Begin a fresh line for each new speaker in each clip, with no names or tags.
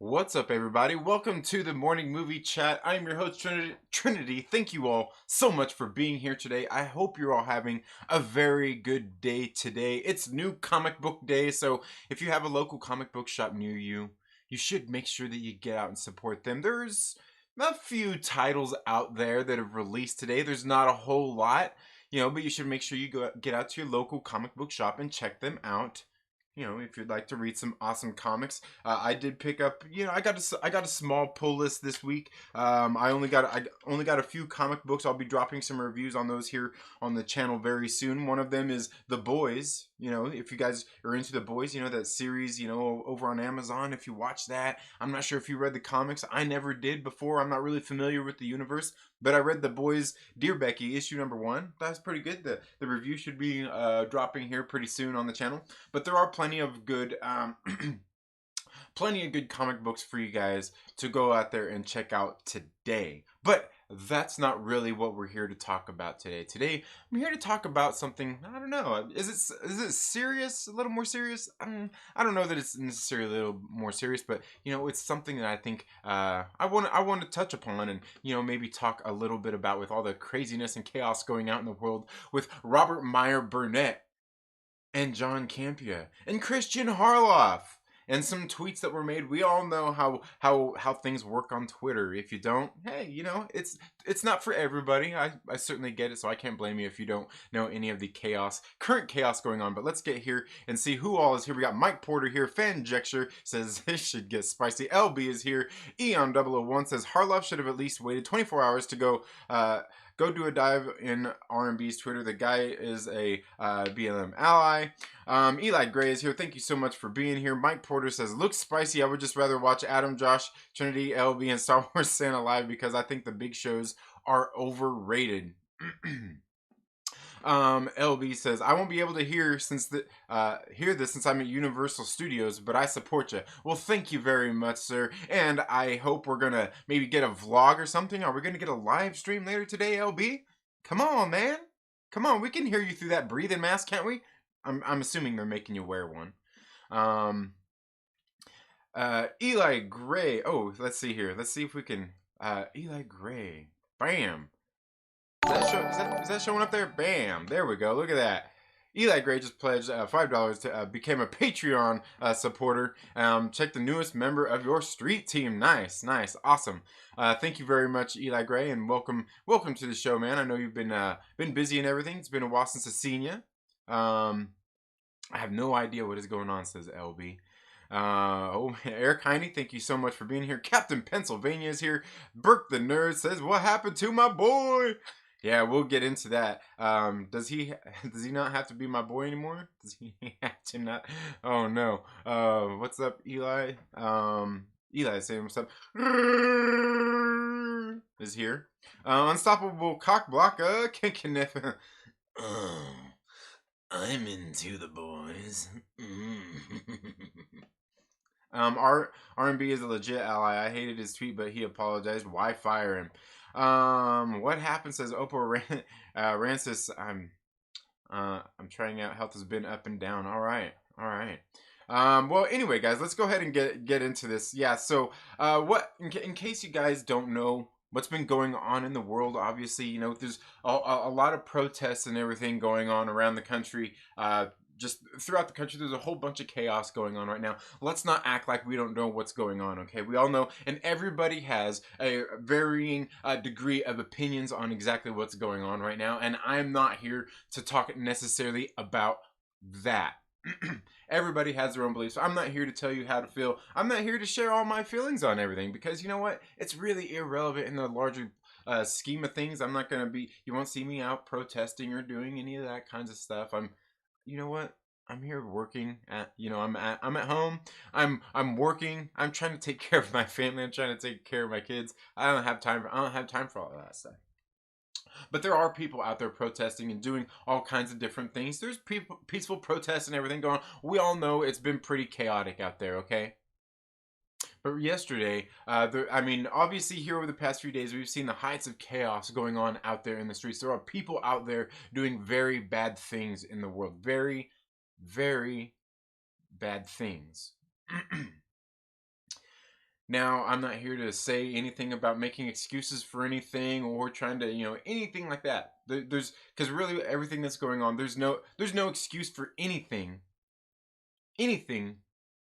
What's up, everybody? Welcome to the morning movie chat. I'm your host, Trinity. Thank you all so much for being here today. I hope you're all having a very good day today. It's New Comic Book Day, so if you have a local comic book shop near you, you should make sure that you get out and support them. There's a few titles out there that have released today. There's not a whole lot, but you should make sure you get out to your local comic book shop and check them out. If you'd like to read some awesome comics. I did pick up, I got a small pull list this week. I only got a few comic books. I'll be dropping some reviews on those here on the channel very soon. One of them is The Boys. If you guys are into The Boys, that series, over on Amazon. If you watch that, I'm not sure if you read the comics. I never did before. I'm not really familiar with the universe, but I read The Boys, Dear Becky, issue number 1. That's pretty good. The review should be dropping here pretty soon on the channel. But there are plenty of good plenty of good comic books for you guys to go out there and check out today. But that's not really what we're here to talk about today. Today, I'm here to talk about something, I don't know, is it serious? A little more serious? I don't know that it's necessarily a little more serious, but it's something that I think I want to touch upon and maybe talk a little bit about with all the craziness and chaos going out in the world with Robert Meyer Burnett and John Campea and Christian Harloff and some tweets that were made. We all know how things work on Twitter. If you don't, hey, it's not for everybody. I certainly get it, so I can't blame you if you don't know any of the current chaos going on. But let's get here and see who all is here. We got Mike Porter here. Fanjecture says this should get spicy. LB is here. Eon 001 says Harloff should have at least waited 24 hours to go do a dive in RMB's Twitter. The guy is a BLM ally. Eli Gray is here. Thank you so much for being here. Mike Porter says, looks spicy. I would just rather watch Adam, Josh, Trinity, LB, and Star Wars Santa live because I think the big shows are overrated. LB says, I won't be able to hear this since I'm at Universal Studios, but I support you. Well, thank you very much, sir. And I hope we're gonna maybe get a vlog or something. Are we gonna get a live stream later today, LB? Come on, man. Come on, we can hear you through that breathing mask, can't we? I'm assuming they're making you wear one. Eli Gray. Oh, let's see here. Let's see if we can. Eli Gray. Bam. Is that showing up there? Bam. There we go. Look at that. Eli Gray just pledged $5 to become a Patreon supporter. Check the newest member of your street team. Nice. Awesome. Thank you very much, Eli Gray, and welcome to the show, man. I know you've been busy and everything. It's been a while since I've seen you. I have no idea what is going on, says LB. Eric Heine, thank you so much for being here. Captain Pennsylvania is here. Burke the Nerd says, what happened to my boy? Yeah, we'll get into that. Does he not have to be my boy anymore? Does he have to not? Oh no. What's up, Eli? Eli saying what's up. Is here. Unstoppable Cock Blocker. I'm into the boys. RMB is a legit ally. I hated his tweet, but he apologized. Why fire him? What happened, says Oppo Rancis. I'm trying out. Health has been up and down. All right. Well, anyway, guys, let's go ahead and get into this. Yeah. So, in case you guys don't know what's been going on in the world, obviously, there's a lot of protests and everything going on around the country. Just throughout the country, there's a whole bunch of chaos going on right now. Let's not act like we don't know what's going on, okay? We all know, and everybody has a varying degree of opinions on exactly what's going on right now, and I'm not here to talk necessarily about that. Everybody has their own beliefs. I'm not here to tell you how to feel. I'm not here to share all my feelings on everything, because you know what? It's really irrelevant in the larger scheme of things. I'm not going to you won't see me out protesting or doing any of that kinds of stuff. You know what? I'm here working I'm at home. I'm working. I'm trying to take care of my family. I'm trying to take care of my kids. I don't have time for all of that stuff. But there are people out there protesting and doing all kinds of different things. There's peaceful protests and everything going on. We all know it's been pretty chaotic out there, okay? But yesterday, obviously here over the past few days, we've seen the heights of chaos going on out there in the streets. There are people out there doing very bad things in the world. Very, very bad things. Now, I'm not here to say anything about making excuses for anything or trying to, anything like that. There's because really everything that's going on, there's no excuse for anything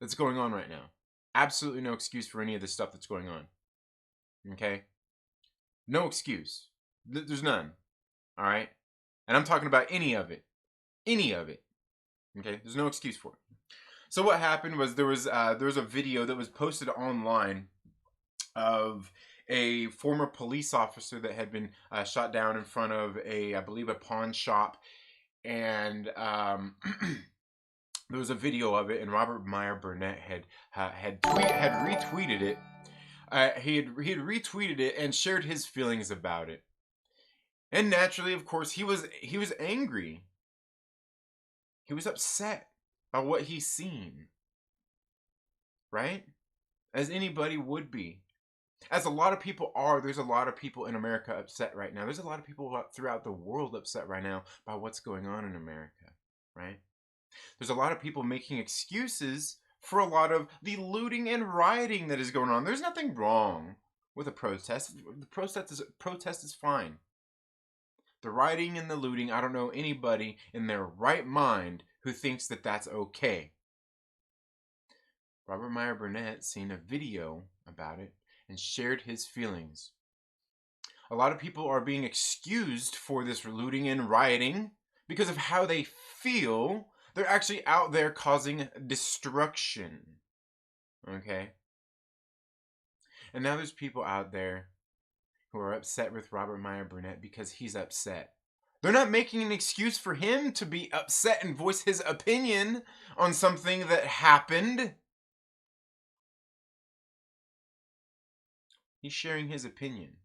that's going on right now. Absolutely no excuse for any of the stuff that's going on. Okay? No excuse. There's none. All right? And I'm talking about any of it. Any of it. Okay? There's no excuse for it. So what happened was there was a video that was posted online of a former police officer that had been shot down in front of I believe, a pawn shop, and there was a video of it, and Robert Meyer Burnett had retweeted it. He had retweeted it and shared his feelings about it, and naturally, of course, he was angry. He was upset by what he's seen, right? As anybody would be. As a lot of people are, there's a lot of people in America upset right now. There's a lot of people throughout the world upset right now by what's going on in America, right? There's a lot of people making excuses for a lot of the looting and rioting that is going on. There's nothing wrong with a protest. The protest is fine. The rioting and the looting, I don't know anybody in their right mind who thinks that that's okay. Robert Meyer Burnett seen a video about it and shared his feelings. A lot of people are being excused for this looting and rioting because of how they feel. They're actually out there causing destruction. Okay? And now there's people out there who are upset with Robert Meyer Burnett because he's upset. They're not making an excuse for him to be upset and voice his opinion on something that happened. He's sharing his opinion.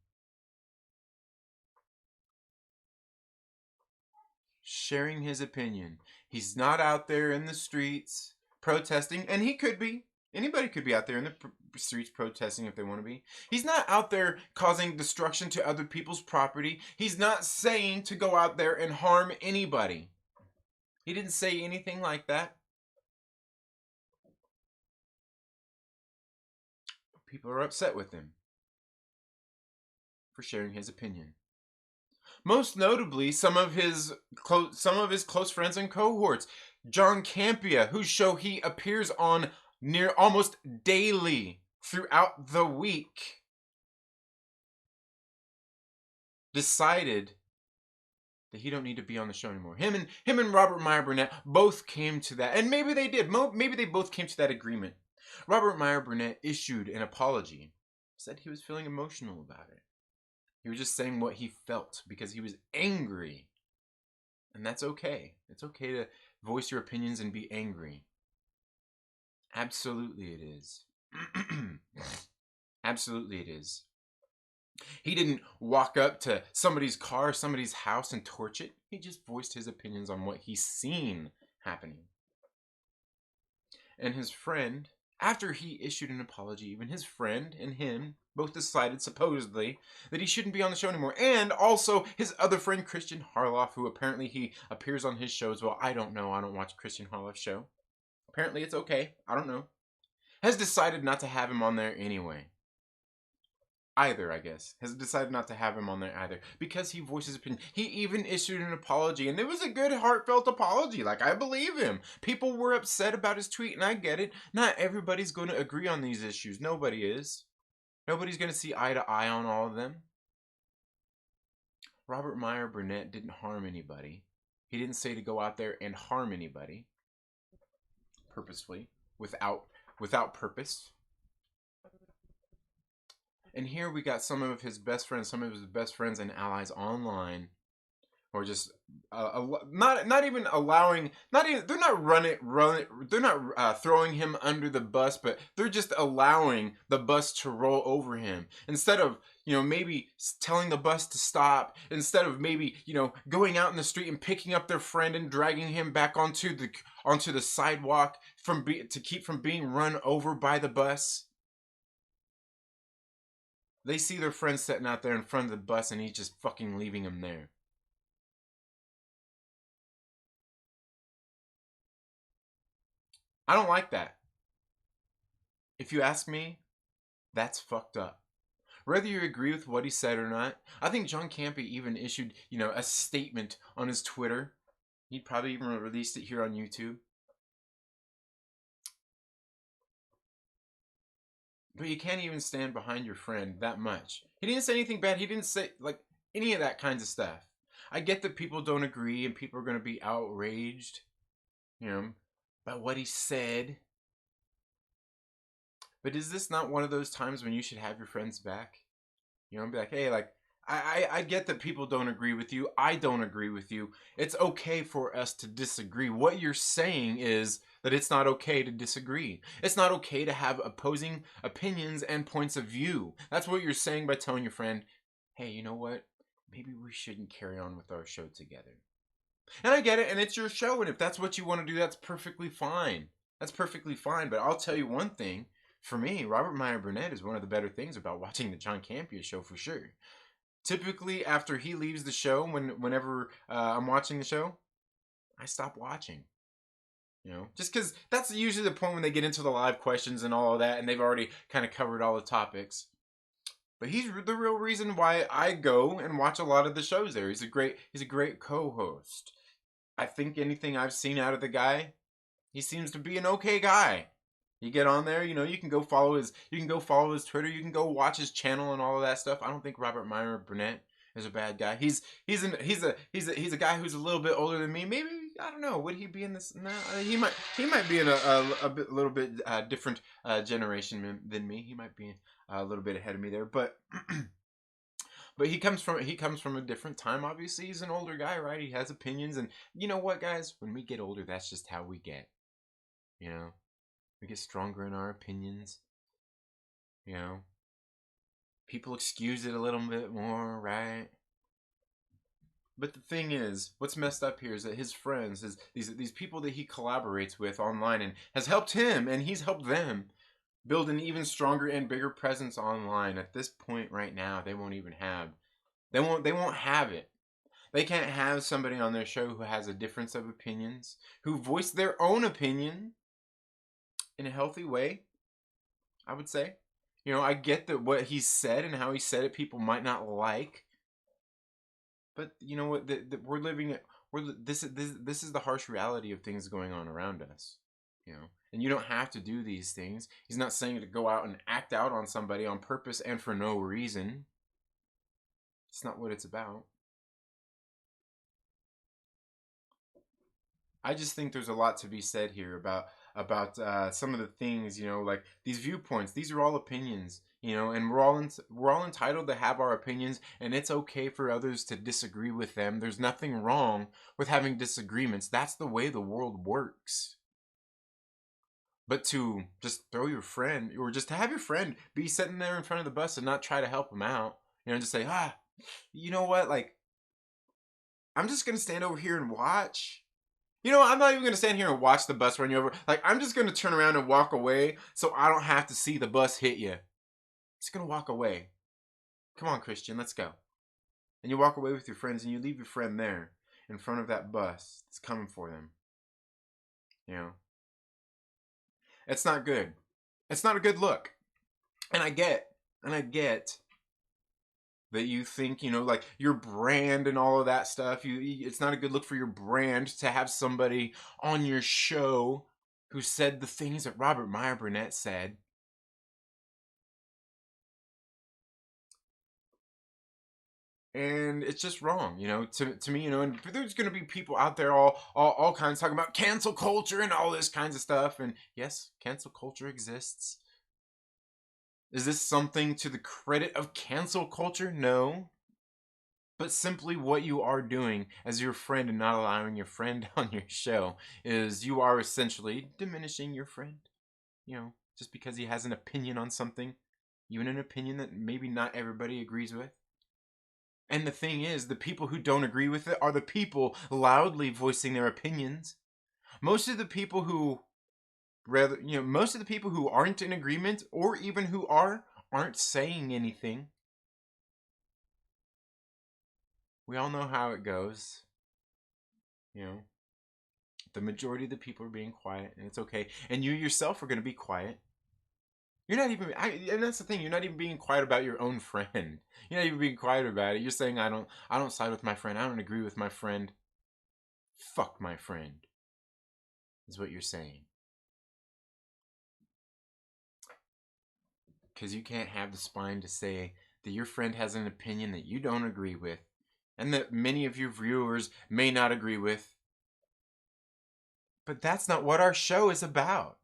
Sharing his opinion. He's not out there in the streets protesting, and he could be. Anybody could be out there in the streets protesting if they want to be. He's not out there causing destruction to other people's property. He's not saying to go out there and harm anybody. He didn't say anything like that. People are upset with him for sharing his opinion. Most notably, some of his close friends and cohorts. John Campea, whose show he appears on near almost daily throughout the week, decided that he don't need to be on the show anymore. Him and Robert Meyer Burnett both came to that, and maybe they did. Maybe they both came to that agreement. Robert Meyer Burnett issued an apology, said he was feeling emotional about it. He was just saying what he felt because he was angry. And that's okay. It's okay to voice your opinions and be angry. Absolutely it is. Absolutely it is. He didn't walk up to somebody's car, somebody's house, and torch it. He just voiced his opinions on what he's seen happening. And his friend, after he issued an apology, even his friend and him both decided, supposedly, that he shouldn't be on the show anymore. And also his other friend, Christian Harloff, who apparently he appears on his show as well. I don't know. I don't watch Christian Harloff's show. Apparently it's okay. I don't know. Has decided not to have him on there anyway. Either, I guess. Has decided not to have him on there either. Because he voices opinion. He even issued an apology. And it was a good, heartfelt apology. Like, I believe him. People were upset about his tweet, and I get it. Not everybody's going to agree on these issues. Nobody is. Nobody's going to see eye to eye on all of them. Robert Meyer Burnett didn't harm anybody. He didn't say to go out there and harm anybody. Purposefully. Without purpose. And here we got some of his best friends and allies online, or just not even allowing, they're not throwing him under the bus, but they're just allowing the bus to roll over him instead of maybe telling the bus to stop, instead of maybe going out in the street and picking up their friend and dragging him back onto the sidewalk to keep from being run over by the bus. They see their friend sitting out there in front of the bus and he's just fucking leaving him there. I don't like that. If you ask me, That's fucked up. Whether you agree with what he said or not, I think John Campea even issued, a statement on his Twitter. He probably even released it here on YouTube. But you can't even stand behind your friend that much. He didn't say anything bad. He didn't say, like, any of that kinds of stuff. I get that people don't agree and people are going to be outraged, you know, by what he said. But is this not one of those times when you should have your friends back? Be like, hey, like, I get that people don't agree with you. I don't agree with you. It's okay for us to disagree. What you're saying is that it's not okay to disagree. It's not okay to have opposing opinions and points of view. That's what you're saying by telling your friend, hey, you know what? Maybe we shouldn't carry on with our show together. And I get it, and it's your show, and if that's what you want to do, that's perfectly fine. That's perfectly fine. But I'll tell you one thing. For me, Robert Meyer Burnett is one of the better things about watching the John Campea show for sure. Typically, after he leaves the show, whenever I'm watching the show, I stop watching. Just because that's usually the point when they get into the live questions and all of that, and they've already kind of covered all the topics. But he's the real reason why I go and watch a lot of the shows there. He's a great co-host. I think anything I've seen out of the guy, he seems to be an okay guy. You get on there, you can go follow his Twitter, you can go watch his channel and all of that stuff. I don't think Robert Meyer Burnett is a bad guy. He's a guy who's a little bit older than me. Maybe, I don't know, would he be in this? No, he might be in a little bit different generation than me. He might be a little bit ahead of me there, but but he comes from a different time. Obviously, he's an older guy, right? He has opinions, and you know what, guys? When we get older, that's just how we get. We get stronger in our opinions. People excuse it a little bit more, right? But the thing is, what's messed up here is that his friends, these people that he collaborates with online and has helped him, and he's helped them build an even stronger and bigger presence online. At this point right now, they won't have it. They can't have somebody on their show who has a difference of opinions, who voice their own opinion in a healthy way, I would say. I get that what he said and how he said it, people might not like. But you know what? We're living. This is the harsh reality of things going on around us. And you don't have to do these things. He's not saying to go out and act out on somebody on purpose and for no reason. It's not what it's about. I just think there's a lot to be said here about some of the things, like these viewpoints. These are all opinions, and we're all entitled to have our opinions, and it's okay for others to disagree with them. There's nothing wrong with having disagreements. That's the way the world works. But to just throw your friend, or just to have your friend be sitting there in front of the bus and not try to help him out, just say, you know what, like, I'm just gonna stand over here and watch. I'm not even going to stand here and watch the bus run you over. Like, I'm just going to turn around and walk away so I don't have to see the bus hit you. Just going to walk away. Come on, Christian, let's go. And you walk away with your friends and you leave your friend there in front of that bus that's coming for them. It's not good. It's not a good look. And I get that you think, like your brand and all of that stuff. It's not a good look for your brand to have somebody on your show who said the things that Robert Meyer Burnett said. And it's just wrong, to me, and there's going to be people out there all kinds talking about cancel culture and all this kinds of stuff. And yes, cancel culture exists. Is this something to the credit of cancel culture? No. But simply what you are doing as your friend and not allowing your friend on your show is you are essentially diminishing your friend. Just because he has an opinion on something, even an opinion that maybe not everybody agrees with. And the thing is, the people who don't agree with it are the people loudly voicing their opinions. Most of the people who aren't in agreement, or even who aren't saying anything. We all know how it goes. The majority of the people are being quiet, and it's okay. And you yourself are going to be quiet. You're not even. And that's the thing. You're not even being quiet about your own friend. You're not even being quiet about it. You're saying I don't. I don't side with my friend. I don't agree with my friend. Fuck my friend. Is what you're saying. Because you can't have the spine to say that your friend has an opinion that you don't agree with, and that many of your viewers may not agree with. But that's not what our show is about.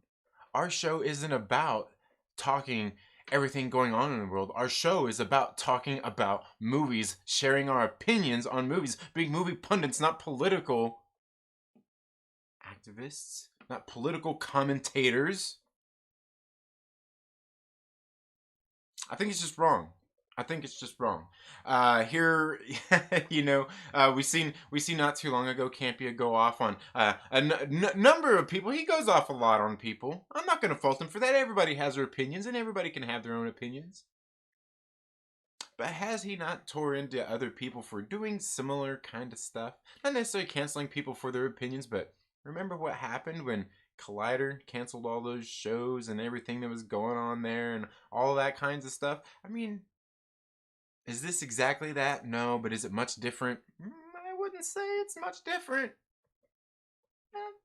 Our show isn't about talking everything going on in the world. Our show is about talking about movies, sharing our opinions on movies, being movie pundits, not political activists, not political commentators. I think it's just wrong. I think it's just wrong. Here, we seen not too long ago Campea go off on a number of people. He goes off a lot on people. I'm not going to fault him for that. Everybody has their opinions, and everybody can have their own opinions. But has he not tore into other people for doing similar kind of stuff? Not necessarily canceling people for their opinions, but remember what happened when Collider canceled all those shows and everything that was going on there and all that kinds of stuff? I mean, is this exactly that? No, but is it much different? I wouldn't say it's much different.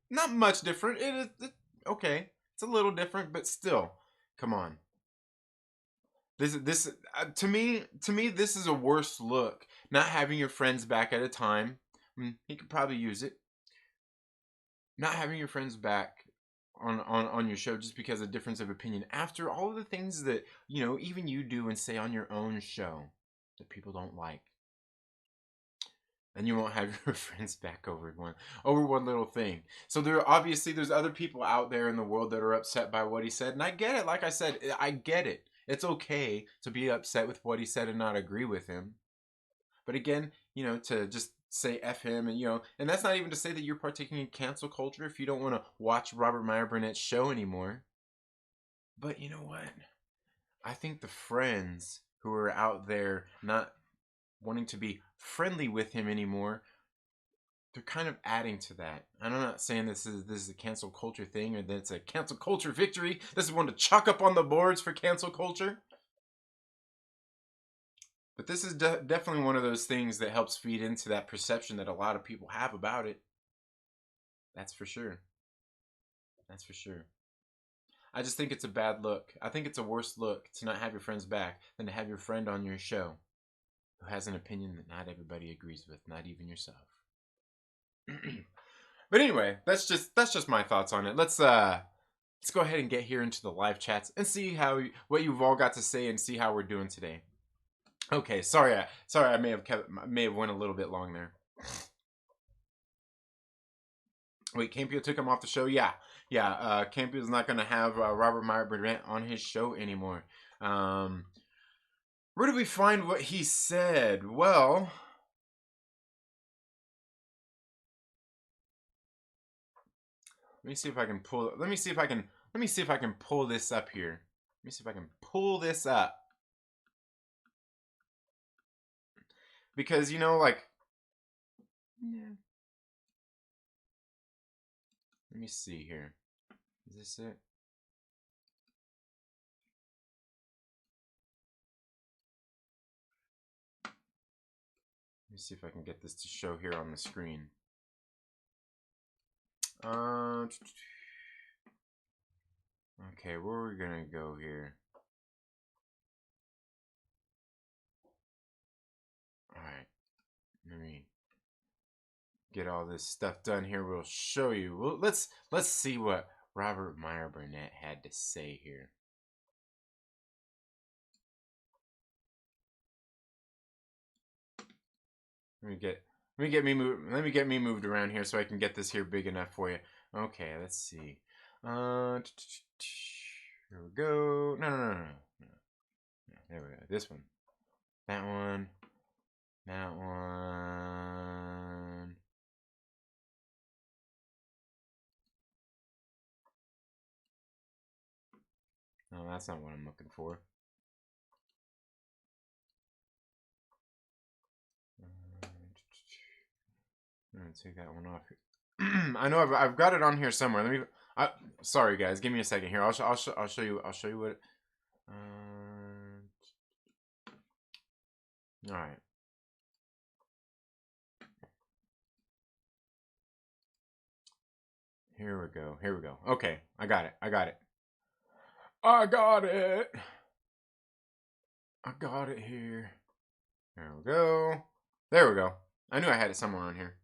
Not much different. It is okay. It's a little different, but still, come on. This to me this is a worse look. Not having your friends back at a time. He could probably use it. Not having your friends back on your show just because of difference of opinion after all of the things that even you do and say on your own show that people don't like. And you won't have your friends back over one little thing. So there's other people out there in the world that are upset by what he said, and I get it. Like I said, I get it. It's okay to be upset with what he said and not agree with him. But again, to just say F him and that's not even to say that you're partaking in cancel culture if you don't want to watch Robert Meyer Burnett's show anymore. But you know what? I think the friends who are out there not wanting to be friendly with him anymore, they're kind of adding to that. And I'm not saying this is a cancel culture thing or that it's a cancel culture victory. This is one to chalk up on the boards for cancel culture. But this is definitely one of those things that helps feed into that perception that a lot of people have about it. That's for sure. That's for sure. I just think it's a bad look. I think it's a worse look to not have your friends back than to have your friend on your show who has an opinion that not everybody agrees with, not even yourself. But anyway, that's just my thoughts on it. Let's go ahead and get here into the live chats and see what you've all got to say and see how we're doing today. Okay, sorry I may have went a little bit long there. Wait, Campea took him off the show? Yeah. Campea's not going to have Robert Meyer Burnett on his show anymore. Where did we find what he said? Well, let me see if I can pull this up here. Let me see if I can pull this up. Because like, yeah. Let me see here. Is this it? Let me see if I can get this to show here on the screen. Okay, where are we gonna go here? Alright. Let me get all this stuff done here. We'll show you. Well, let's see what Robert Meyer Burnett had to say here. Let me get me moved around here so I can get this here big enough for you. Okay, let's see. Here we go. No. There we go. This one. That one. That one. No, that's not what I'm looking for. I'm gonna take that one off. I know I've got it on here somewhere. Sorry guys, give me a second here. I'll show you what. All right. Here we go. Here we go. Okay, I got it. I got it. I got it. I got it here. There we go. There we go. I knew I had it somewhere on here.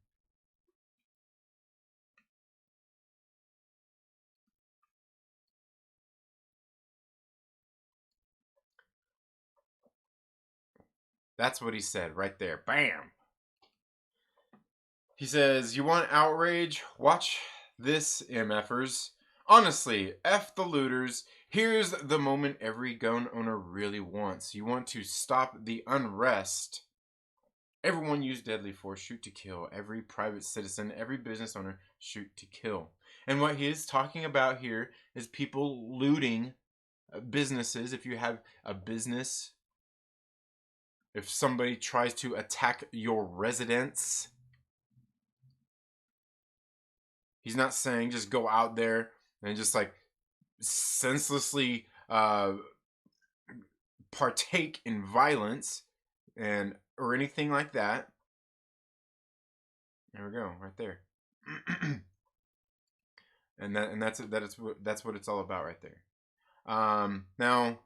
That's what he said right there. Bam. He says, "You want outrage? Watch this, MFers. Honestly, F the looters. Here's the moment every gun owner really wants. You want to stop the unrest. Everyone use deadly force, shoot to kill. Every private citizen, every business owner, shoot to kill." And what he is talking about here is people looting businesses. If you have a business, if somebody tries to attack your residence, he's not saying just go out there and just like senselessly partake in violence and or anything like that. There we go, right there. That's what it's all about right there. Now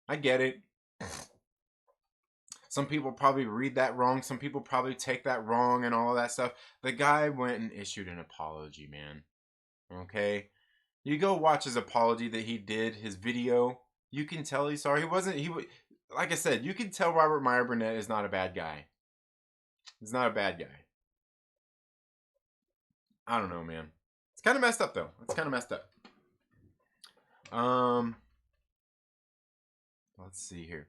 I get it. Some people probably read that wrong. Some people probably take that wrong and all of that stuff. The guy went and issued an apology, man. Okay? You go watch his apology that he did, his video. You can tell he's sorry. Like I said, you can tell Robert Meyer Burnett is not a bad guy. He's not a bad guy. I don't know, man. It's kind of messed up, though. It's kind of messed up. Let's see here.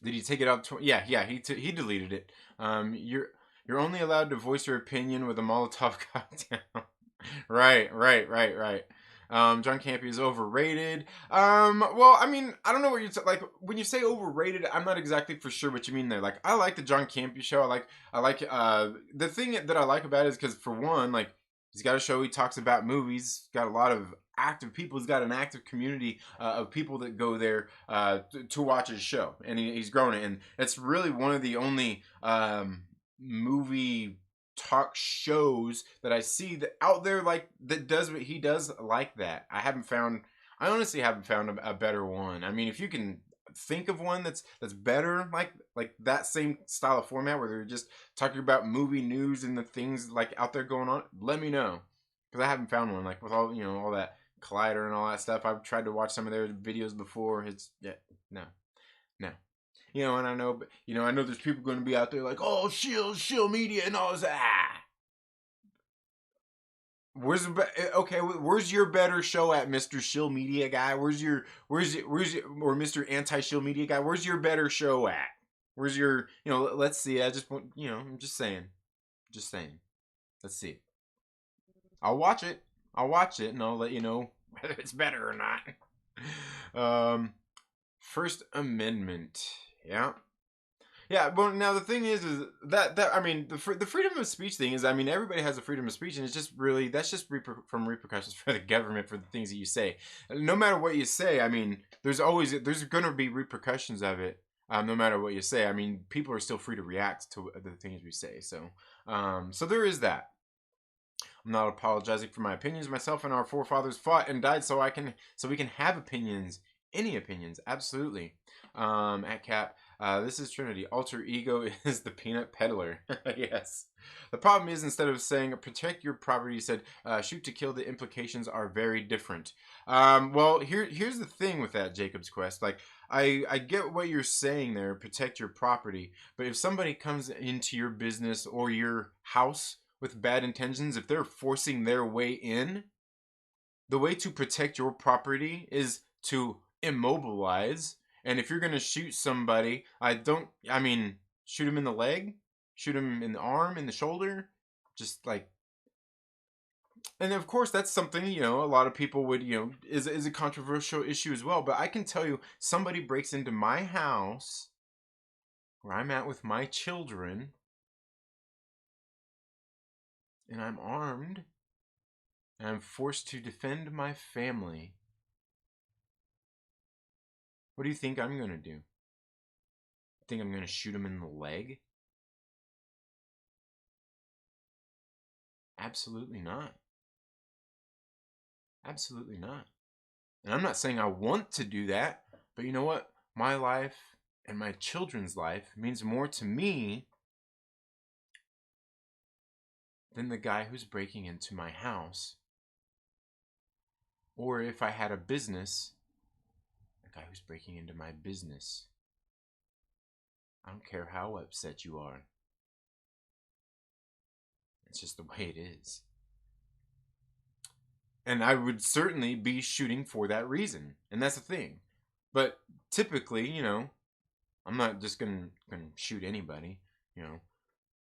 Did he take it out? Yeah. He deleted it. You're only allowed to voice your opinion with a Molotov cocktail. Right. John Campea is overrated. Well, I mean, I don't know what you're like when you say overrated. I'm not exactly for sure what you mean there. Like, I like the John Campea show. I like the thing that I like about it is because for one, like, he's got a show. He talks about movies. He's got a lot of active people. He's got an active community of people that go there to watch his show, and he's grown it. And it's really one of the only movie talk shows that I see that out there like that does what he does like that. I honestly haven't found a better one. I mean, if you can think of one that's better like that same style of format where they're just talking about movie news and the things like out there going on, let me know, because I haven't found one like with all all that Collider and all that stuff. I've tried to watch some of their videos before. It's no. And I know, but I know there's people going to be out there like, oh, shill media and all this. Where's your better show at, Mr. Shill Media guy? Where's your or Mr. Anti Shill Media guy? Where's your better show at? Where's your let's see. I just want I'm just saying. Let's see. I'll watch it. And I'll let you know whether it's better or not. First Amendment. Yeah. Yeah, well, now the thing is that I mean the freedom of speech thing is, I mean, everybody has a freedom of speech, and it's just really that's just from repercussions for the government for the things that you say. No matter what you say, I mean, there's going to be repercussions of it. No matter what you say, I mean, people are still free to react to the things we say. So there is that. I'm not apologizing for my opinions. Myself and our forefathers fought and died so we can have opinions, any opinions, absolutely. At Cap. This is Trinity. Alter ego is the peanut peddler. Yes. The problem is, instead of saying protect your property, you said shoot to kill. The implications are very different. Well, here's the thing with that, Jacob's Quest. Like, I get what you're saying there, protect your property. But if somebody comes into your business or your house with bad intentions, if they're forcing their way in, the way to protect your property is to immobilize. And if you're going to shoot somebody, I mean, shoot him in the leg, shoot him in the arm, in the shoulder, just like, and of course that's something, a lot of people would, is a controversial issue as well. But I can tell you, somebody breaks into my house where I'm at with my children and I'm armed and I'm forced to defend my family. What do you think I'm gonna do? Think I'm gonna shoot him in the leg? Absolutely not. Absolutely not. And I'm not saying I want to do that, but you know what? My life and my children's life means more to me than the guy who's breaking into my house. Or if I had a business, the guy who's breaking into my business. I don't care how upset you are. It's just the way it is. And I would certainly be shooting for that reason. And that's the thing. But typically, I'm not just gonna shoot anybody.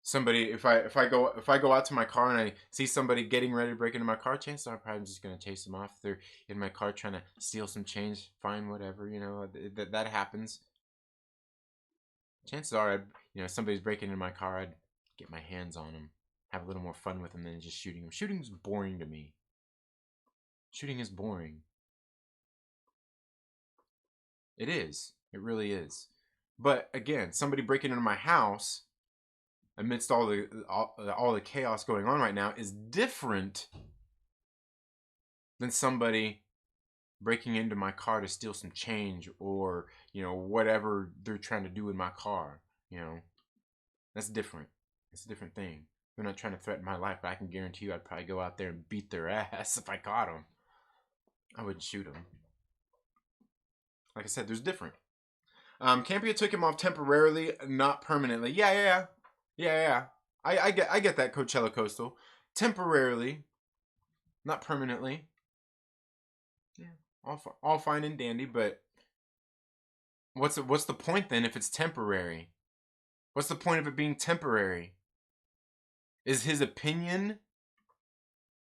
Somebody, if I go out to my car and I see somebody getting ready to break into my car, chances are I'm probably just gonna chase them off. If they're in my car trying to steal some change, fine, whatever. That happens. Chances are, if somebody's breaking into my car, I'd get my hands on them, have a little more fun with them than just shooting them. Shooting's boring to me. Shooting is boring. It is. It really is. But again, somebody breaking into my house amidst all the chaos going on right now is different than somebody breaking into my car to steal some change or whatever they're trying to do in my car. That's different. It's a different thing. They're not trying to threaten my life, but I can guarantee you I'd probably go out there and beat their ass if I caught them. I wouldn't shoot them. Like I said, there's different. Campea took him off temporarily, not permanently. Yeah. I get that, Coachella Coastal. Temporarily, not permanently. Yeah, all fine and dandy, but what's the point then if it's temporary? What's the point of it being temporary? Is his opinion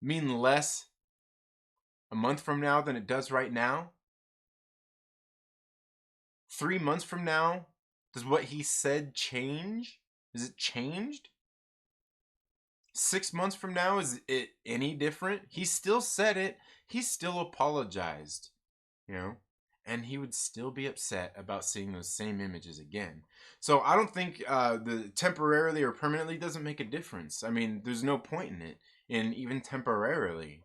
mean less a month from now than it does right now? 3 months from now, does what he said change? Is it changed? 6 months from now, is it any different? He still said it. He still apologized, and he would still be upset about seeing those same images again. So I don't think the temporarily or permanently doesn't make a difference. I mean, there's no point in it, in even temporarily.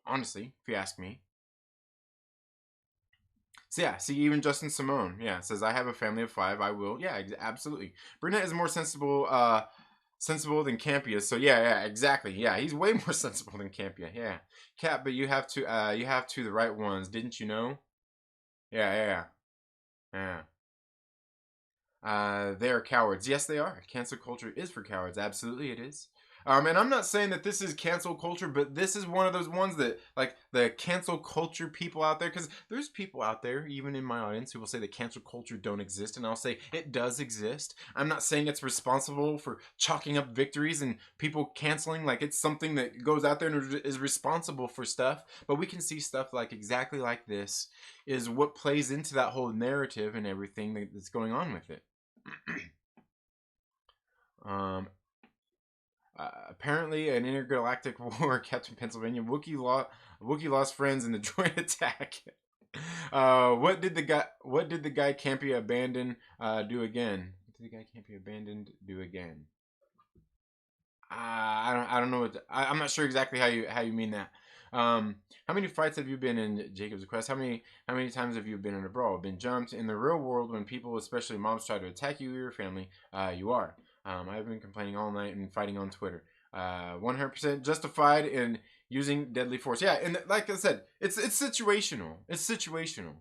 Honestly, if you ask me. So yeah, see, even Justin Simone, says, I have a family of 5. I will. Yeah, absolutely. Burnett is more sensible than Campea. So yeah, exactly. Yeah, he's way more sensible than Campea. Yeah. Cap, but you have to the right ones, didn't you know? Yeah. They are cowards. Yes, they are. Cancel culture is for cowards. Absolutely, it is. And I'm not saying that this is cancel culture, but this is one of those ones that, like, the cancel culture people out there, because there's people out there, even in my audience, who will say that cancel culture don't exist, and I'll say it does exist. I'm not saying it's responsible for chalking up victories and people canceling, like it's something that goes out there and is responsible for stuff, but we can see stuff like exactly like this is what plays into that whole narrative and everything that's going on with it. Apparently, an intergalactic war kept in Pennsylvania. Wookiee lost friends in the joint attack. What did the guy Campea abandon do again? What did the guy Campea abandoned do again? I don't know I'm not sure exactly how you mean that. How many fights have you been in, Jacob's Quest? How many times have you been in a brawl? Been jumped? In the real world, when people, especially mobs, try to attack you or your family, you are. I've been complaining all night and fighting on Twitter. 100% justified in using deadly force. Yeah, and like I said, it's situational. It's situational.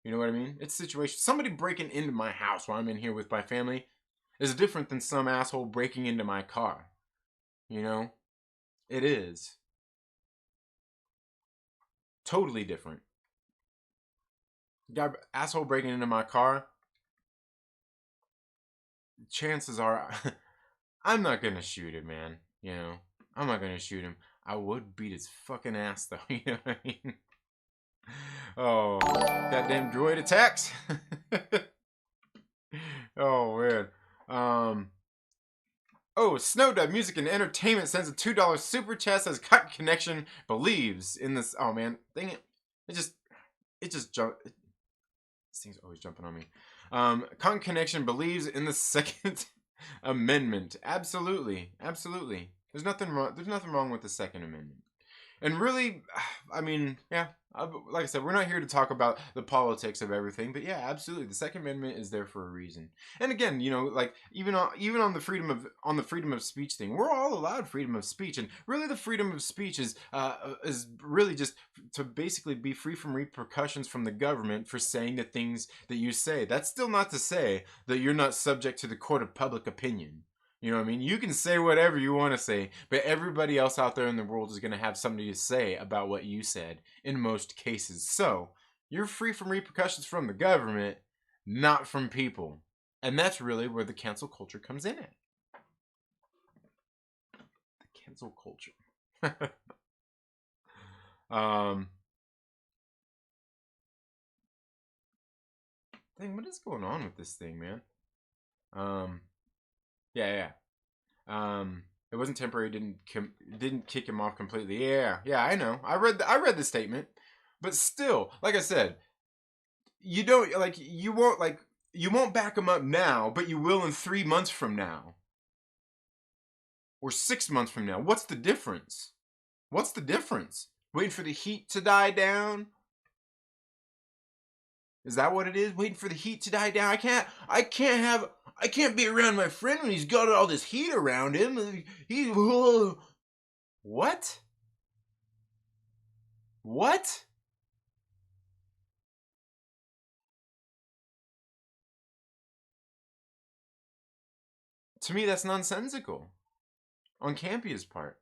You know what I mean? It's situational. Somebody breaking into my house while I'm in here with my family is different than some asshole breaking into my car. It is. Totally different. Guy, asshole breaking into my car, chances are I'm not gonna shoot him, man. I'm not gonna shoot him. I would beat his fucking ass, though. You know what I mean? Oh, goddamn droid attacks. Oh, man. Oh, Snowdub Music and Entertainment sends a $2 super chat, says Cut Connection believes in this. Oh, man. Dang it. It just jumped. thing's always jumping on me. Con Connection believes in the Second Amendment. Absolutely, absolutely. There's nothing wrong. There's nothing wrong with the Second Amendment. And really, I mean, yeah, like I said, we're not here to talk about the politics of everything, but yeah, absolutely, the Second Amendment is there for a reason. And again, you know, like even on the freedom of speech thing, we're all allowed freedom of speech, and really, the freedom of speech is really just to basically be free from repercussions from the government for saying the things that you say. That's still not to say that you're not subject to the court of public opinion. You know what I mean? You can say whatever you want to say, but everybody else out there in the world is going to have something to say about what you said in most cases. So, you're free from repercussions from the government, not from people. And that's really where the cancel culture comes in at. The cancel culture. Dang, what is going on with this thing, man? Yeah. It wasn't temporary. Didn't kick him off completely. Yeah. I know. I read the statement, but still, like I said, you don't like you won't back him up now, but you will in 3 months from now or 6 months from now. What's the difference? What's the difference? Waiting for the heat to die down? Is that what it is? Waiting for the heat to die down? I can't be around my friend when he's got all this heat around him. What? What? To me, that's nonsensical. On Campea's part.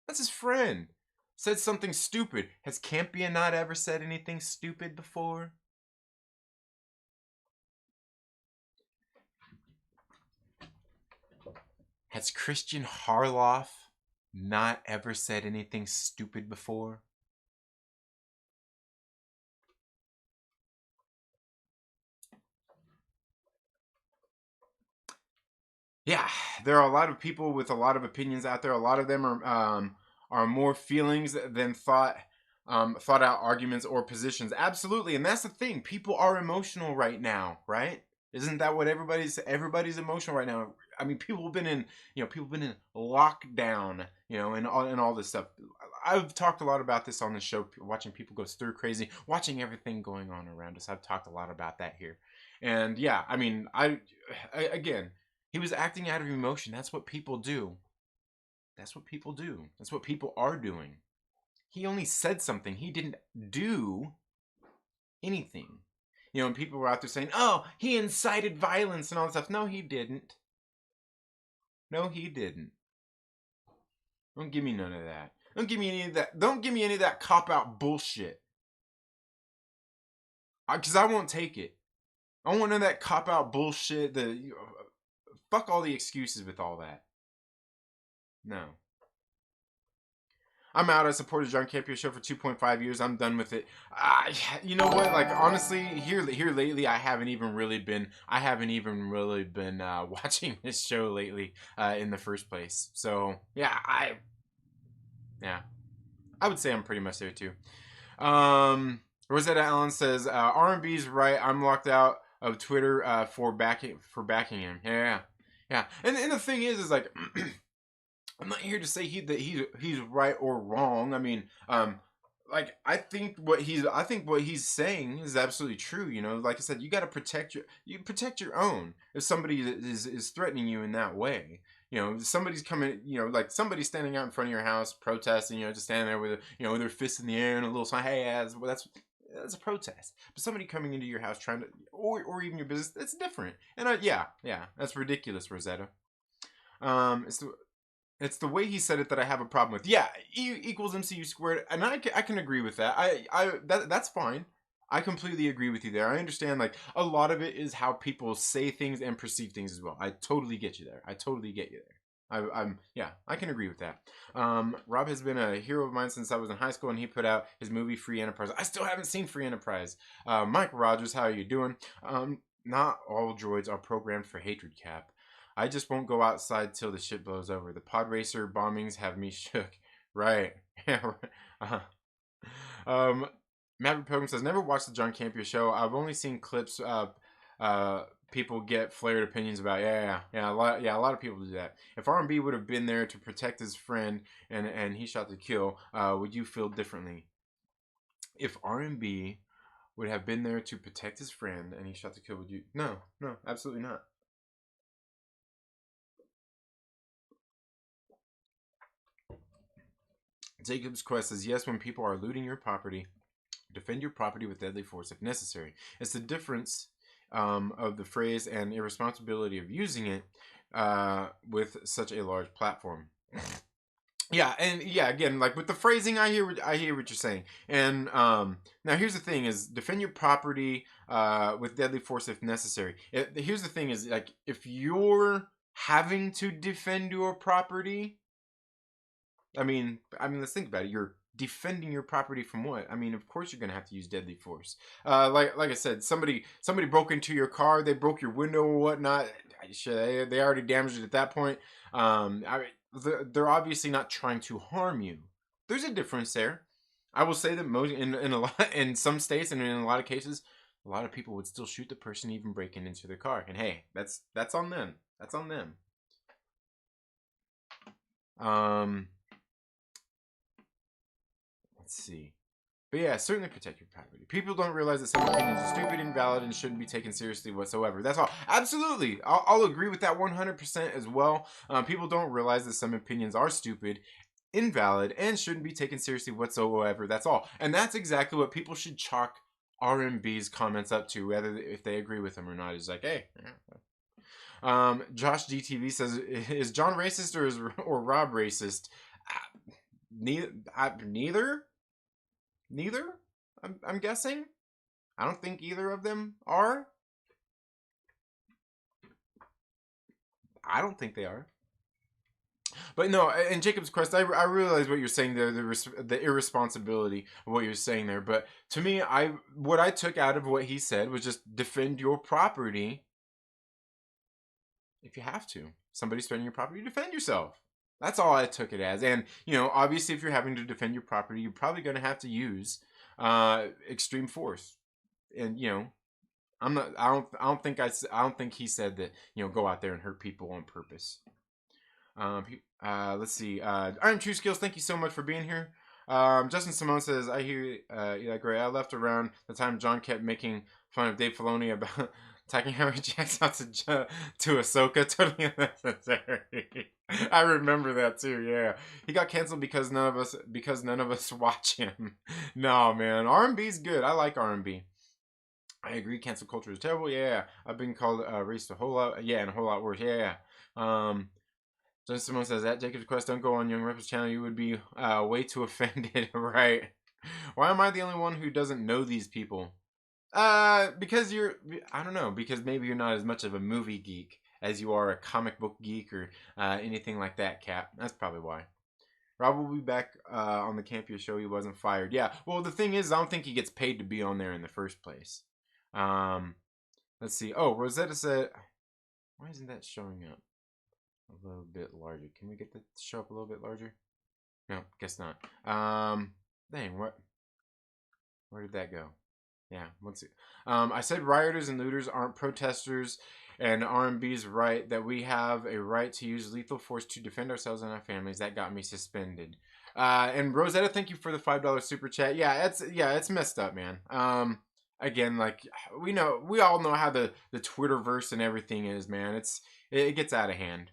That's his friend. Said something stupid. Has Campea not ever said anything stupid before? Has Christian Harloff not ever said anything stupid before? Yeah, there are a lot of people with a lot of opinions out there. A lot of them are more feelings than thought out arguments or positions. Absolutely, and that's the thing. People are emotional right now, right? Isn't that what everybody's emotional right now? I mean, people have been in lockdown, and all this stuff. I've talked a lot about this on the show, watching people go stir crazy, watching everything going on around us. I've talked a lot about that here, and yeah, I mean, again, he was acting out of emotion. That's what people do. That's what people do. That's what people are doing. He only said something. He didn't do anything. And people were out there saying, "Oh, he incited violence and all that stuff." No, he didn't. No, he didn't. Don't give me none of that. Don't give me any of that. Don't give me any of that cop out bullshit. Because I won't take it. I don't want none of that cop out bullshit. Fuck all the excuses with all that. No. I'm out. I supported John Campea show for 2.5 years. I'm done with it. You know what? Like, honestly, here lately, I haven't even really been watching this show lately in the first place. So yeah, I would say I'm pretty much there too. Rosetta Allen says RMB's right. I'm locked out of Twitter for backing him. Yeah. And the thing is like. I'm not here to say that he's right or wrong. I mean, like I think what he's saying is absolutely true. Like I said, you got to protect your own. If somebody is threatening you in that way, somebody's coming, like somebody's standing out in front of your house protesting, just standing there with with their fists in the air and a little sign, hey, that's a protest. But somebody coming into your house trying to, or even your business, that's different. And yeah, that's ridiculous, Rosetta. It's the way he said it that I have a problem with. Yeah, E equals MCU squared, and I can agree with that. That's fine. I completely agree with you there. I understand like a lot of it is how people say things and perceive things as well. I totally get you there. I totally get you there. I can agree with that. Rob has been a hero of mine since I was in high school, and he put out his movie Free Enterprise. I still haven't seen Free Enterprise. Mike Rogers, how are you doing? Not all droids are programmed for hatred, Cap. I just won't go outside till the shit blows over. The pod racer bombings have me shook. Right. Maverick Pilgrim says, never watched the John Campea show. I've only seen clips of people get flared opinions about. A lot of people do that. If R&B would have been there to protect his friend and he shot to kill, would you feel differently? If R&B would have been there to protect his friend and he shot to kill, would you? No, absolutely not. Jacob's Quest says, yes, when people are looting your property, defend your property with deadly force if necessary. It's the difference of the phrase and irresponsibility of using it with such a large platform. Yeah, and yeah, again, like with the phrasing, I hear what you're saying. And now here's the thing: is defend your property with deadly force if necessary. Here's the thing: is like if you're having to defend your property, I mean, let's think about it. You're defending your property from what? I mean, of course you're gonna have to use deadly force. Like I said, somebody broke into your car, they broke your window or whatnot. They already damaged it at that point. They're obviously not trying to harm you. There's a difference there. I will say that most in a lot in some states and in a lot of cases, a lot of people would still shoot the person even breaking into their car. And hey, that's on them. That's on them. Let's see. But yeah, certainly protect your property. People don't realize that some opinions are stupid, invalid, and shouldn't be taken seriously whatsoever. That's all. Absolutely. I'll agree with that 100% as well. People don't realize that some opinions are stupid, invalid, and shouldn't be taken seriously whatsoever. That's all. And that's exactly what people should chalk RMB's comments up to, whether if they agree with them or not. It's like, hey. Josh DTV says, is John racist or Rob racist? Neither. I'm guessing. I don't think either of them are. I don't think they are. But no, in Jacob's Quest, I realize what you're saying there, the irresponsibility of what you're saying there. But to me, what I took out of what he said was just defend your property if you have to. Somebody's defending your property, defend yourself. That's all I took it as. And, obviously if you're having to defend your property, you're probably going to have to use extreme force. And, I don't think he said that, go out there and hurt people on purpose. Let's see. I'm True Skills, thank you so much for being here. Justin Simone says, I hear, yeah, great. I left around the time John kept making fun of Dave Filoni about taking Harry Jackson out to Ahsoka. Totally unnecessary. I remember that too. Yeah, he got canceled because none of us watch him. No, man, R&B's good. I like R&B. I agree. Cancel culture is terrible. Yeah, I've been called racist a whole lot. Yeah, and a whole lot worse. Yeah. Justin Simone says that Jacob's Quest, don't go on Young Rapper's channel. You would be way too offended, right? Why am I the only one who doesn't know these people? Because I don't know, because maybe you're not as much of a movie geek as you are a comic book geek or anything like that, Cap. That's probably why. Rob will be back on the Campea show. He wasn't fired. Yeah, well, the thing is, I don't think he gets paid to be on there in the first place. Let's see. Oh, Rosetta said, why isn't that showing up a little bit larger? Can we get that to show up a little bit larger? No, guess not. Dang, what? Where did that go? Yeah, let's see. I said rioters and looters aren't protesters, and R&B's right that we have a right to use lethal force to defend ourselves and our families. That got me suspended. And Rosetta, thank you for the $5 super chat. Yeah, it's messed up, man. Again, like we all know how the Twitterverse and everything is, man. It gets out of hand.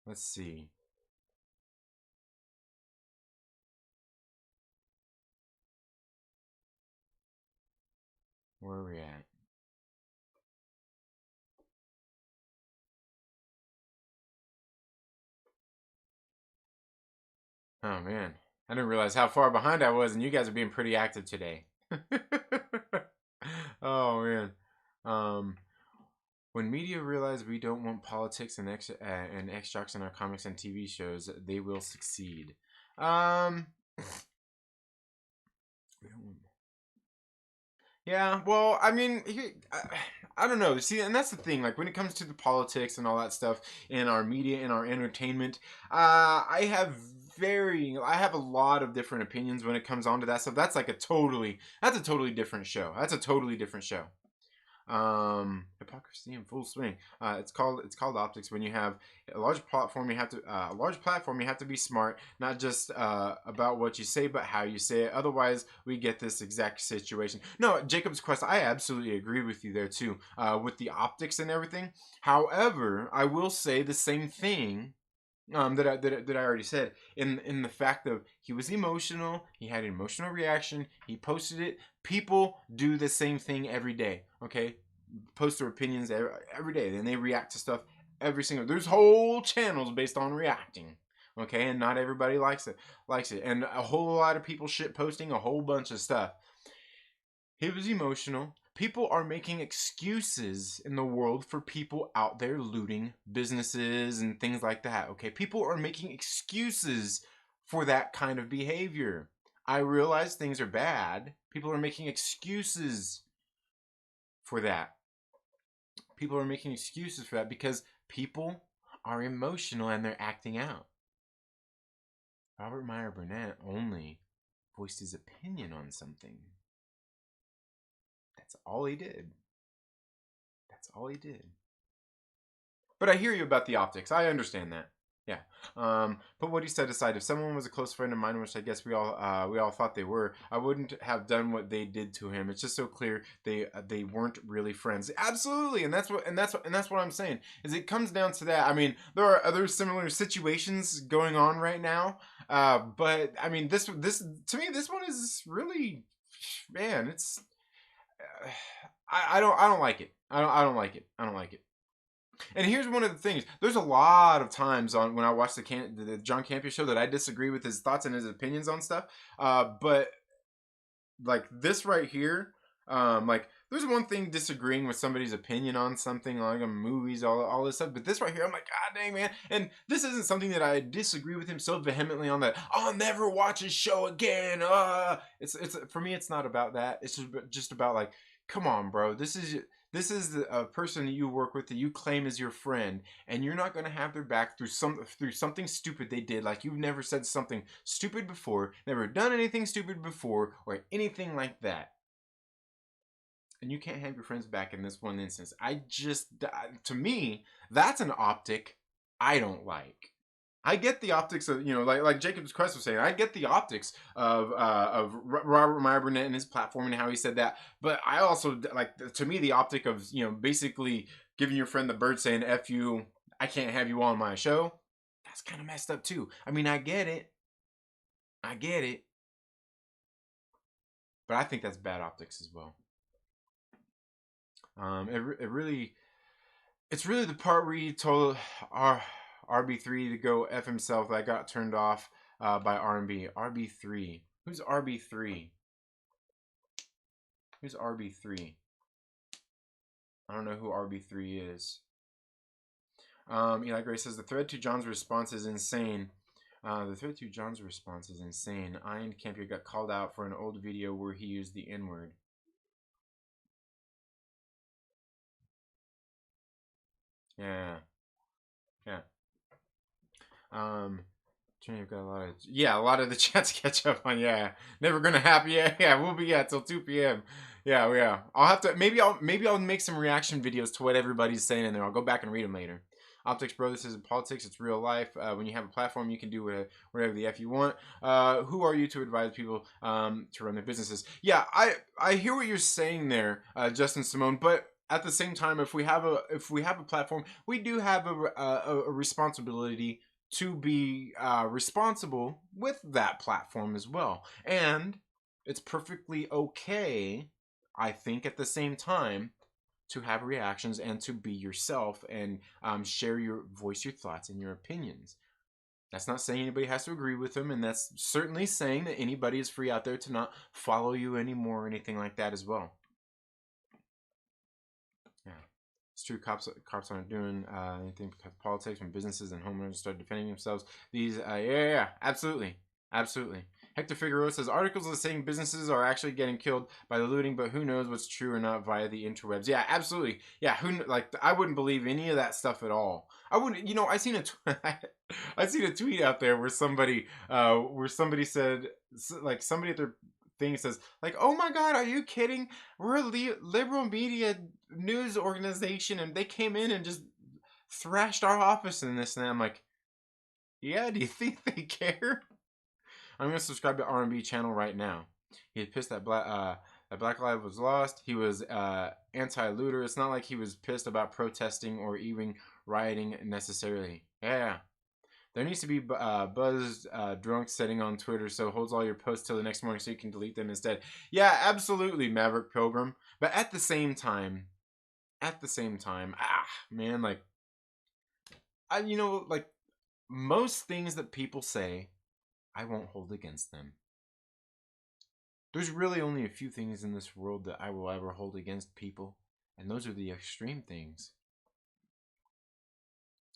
Let's see. Where are we at? Oh man, I didn't realize how far behind I was, and you guys are being pretty active today. Oh man. When media realize we don't want politics and extracts in our comics and TV shows, they will succeed. Yeah, well, I mean, I don't know. See, and that's the thing. Like when it comes to the politics and all that stuff in our media, in our entertainment, I have very. I have a lot of different opinions when it comes on to that stuff. That's a totally different show. That's a totally different show. Hypocrisy in full swing. It's called optics. When you have a large platform, you have to be smart, not just about what you say, but how you say it. Otherwise, we get this exact situation. No, Jacob's Quest, I absolutely agree with you there too, with the optics and everything. However, I will say the same thing that I already said, in the fact of he was emotional, he had an emotional reaction, he posted it. People do the same thing every day. Okay, post their opinions every day, then they react to stuff every single. There's whole channels based on reacting. Okay, and not everybody likes it, and a whole lot of people shit posting a whole bunch of stuff. He was emotional. People are making excuses in the world for people out there looting businesses and things like that. Okay, people are making excuses for that kind of behavior. I realize things are bad. People are making excuses for that. People are making excuses for that because people are emotional and they're acting out. Robert Meyer Burnett only voiced his opinion on something. That's all he did. That's all he did. But I hear you about the optics. I understand that. Yeah. Put what he said aside. If someone was a close friend of mine, which I guess we all thought they were, I wouldn't have done what they did to him. It's just so clear they weren't really friends. Absolutely, and that's what I'm saying. Is it comes down to that. I mean, there are other similar situations going on right now. But I mean, this to me, this one is really, man. It's I don't like it. I don't like it. I don't like it. And here's one of the things. There's a lot of times on when I watch the John Campea show that I disagree with his thoughts and his opinions on stuff. But like this right here, like there's one thing disagreeing with somebody's opinion on something like movies, all this stuff. But this right here, I'm like, God dang, man. And this isn't something that I disagree with him so vehemently on that. I'll never watch his show again. It's for me, it's not about that. It's just about like, come on, bro. This is a person that you work with that you claim is your friend, and you're not going to have their back through something stupid they did. Like you've never said something stupid before, never done anything stupid before, or anything like that. And you can't have your friends back in this one instance. To me, that's an optic I don't like. I get the optics of, like Jacob's Quest was saying. I get the optics of Robert Meyer Burnett and his platform and how he said that. But I also like, to me, the optic of basically giving your friend the bird saying "F you," I can't have you on my show. That's kind of messed up too. I mean, I get it, but I think that's bad optics as well. It's really the part where he told RB3 to go F himself that got turned off by RMB. RB3. Who's RB3? Who's RB3? I don't know who RB3 is. Eli Gray says the thread to John's response is insane. The thread to John's response is insane. I and Campea got called out for an old video where he used the N-word. Yeah. Yeah. You've got a lot of the chats catch up on. Yeah, never gonna happen. Yeah, we'll be till 2 p.m. Yeah. I'll have to maybe I'll make some reaction videos to what everybody's saying in there. I'll go back and read them later. Optics, bro. This isn't politics. It's real life. When you have a platform, you can do whatever the f you want. Who are you to advise people to run their businesses? Yeah, I hear what you're saying there, Justin Simone. But at the same time, if we have a platform, we do have a responsibility to be responsible with that platform as well. And it's perfectly okay, I think, at the same time, to have reactions and to be yourself and voice your thoughts and your opinions. That's not saying anybody has to agree with them, and that's certainly saying that anybody is free out there to not follow you anymore or anything like that as well. Yeah. It's true. Cops aren't doing anything because politics when businesses and homeowners start defending themselves. Absolutely. Hector Figueroa says articles are saying businesses are actually getting killed by the looting, but who knows what's true or not via the interwebs. Yeah, absolutely. Yeah, I wouldn't believe any of that stuff at all. I wouldn't. I seen I seen a tweet out there where somebody said, like, somebody at their thing says, like, oh my god, are you kidding? We're a liberal media news organization and they came in and just thrashed our office in this. And I'm like, yeah, do you think they care? I'm gonna subscribe to RMB channel right now. He had pissed that Black Lives was lost. He was anti-looter. It's not like he was pissed about protesting or even rioting necessarily. Yeah. There needs to be buzzed drunk setting on Twitter, so holds all your posts till the next morning so you can delete them instead. Yeah, absolutely, Maverick Pilgrim. But at the same time, man, like, like, most things that people say, I won't hold against them. There's really only a few things in this world that I will ever hold against people, and those are the extreme things.